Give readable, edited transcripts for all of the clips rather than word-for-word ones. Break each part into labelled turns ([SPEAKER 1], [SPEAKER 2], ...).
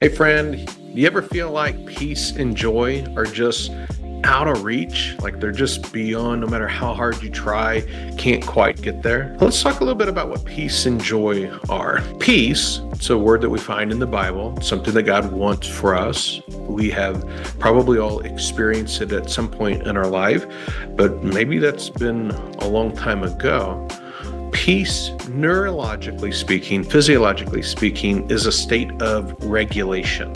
[SPEAKER 1] Hey friend, do you ever feel like peace and joy are just out of reach? Like they're just beyond, no matter how hard you try, can't quite get there? Let's talk a little bit about what peace and joy are. Peace, it's a word that we find in the Bible, something that God wants for us. We have probably all experienced it at some point in our life, but maybe that's been a long time ago. Peace, neurologically speaking, physiologically speaking, is a state of regulation.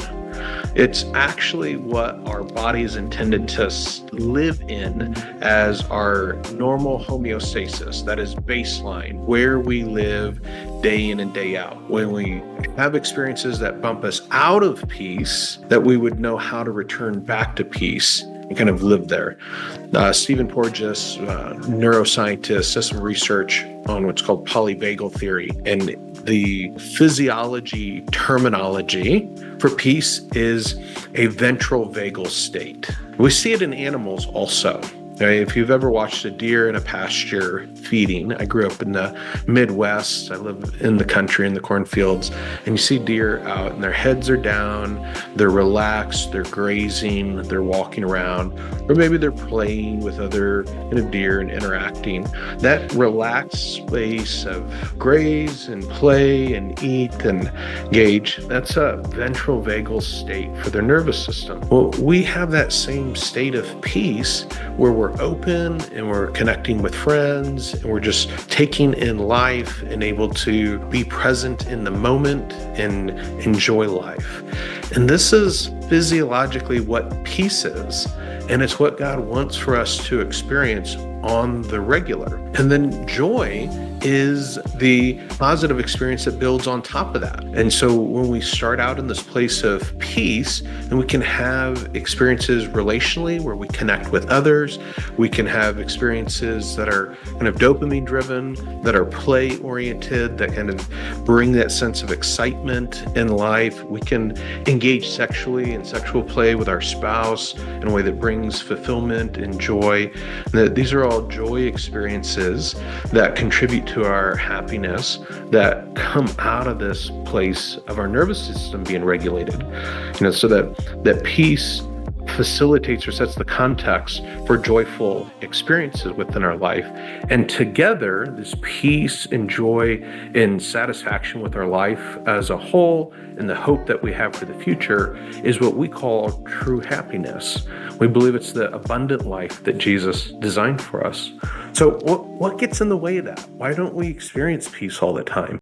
[SPEAKER 1] It's actually what our body is intended to live in as our normal homeostasis, that is baseline, where we live day in and day out. When we have experiences that bump us out of peace, that we would know how to return back to peace and kind of live there. Stephen Porges, neuroscientist, does some research on what's called polyvagal theory, and the physiology terminology for peace is a ventral vagal state. We see it in animals also. If you've ever watched a deer in a pasture feeding, I grew up in the Midwest. I live in the country, in the cornfields, and you see deer out and their heads are down, they're relaxed, they're grazing, they're walking around, or maybe they're playing with other deer and interacting. That relaxed space of graze and play and eat and engage, that's a ventral vagal state for their nervous system. Well, we have that same state of peace where we're open and we're connecting with friends and we're just taking in life and able to be present in the moment and enjoy life. And this is physiologically what peace is. And it's what God wants for us to experience on the regular. And then joy is the positive experience that builds on top of that. And so when we start out in this place of peace, and we can have experiences relationally where we connect with others, we can have experiences that are kind of dopamine driven, that are play oriented, that kind of bring that sense of excitement in life. We can engage sexually in sexual play with our spouse in a way that brings fulfillment and joy. And these are all joy experiences that contribute to our happiness, that come out of this place of our nervous system being regulated, so that peace facilitates or sets the context for joyful experiences within our life. And together, this peace and joy and satisfaction with our life as a whole and the hope that we have for the future is what we call true happiness. We believe it's the abundant life that Jesus designed for us. So what gets in the way of that? Why don't we experience peace all the time?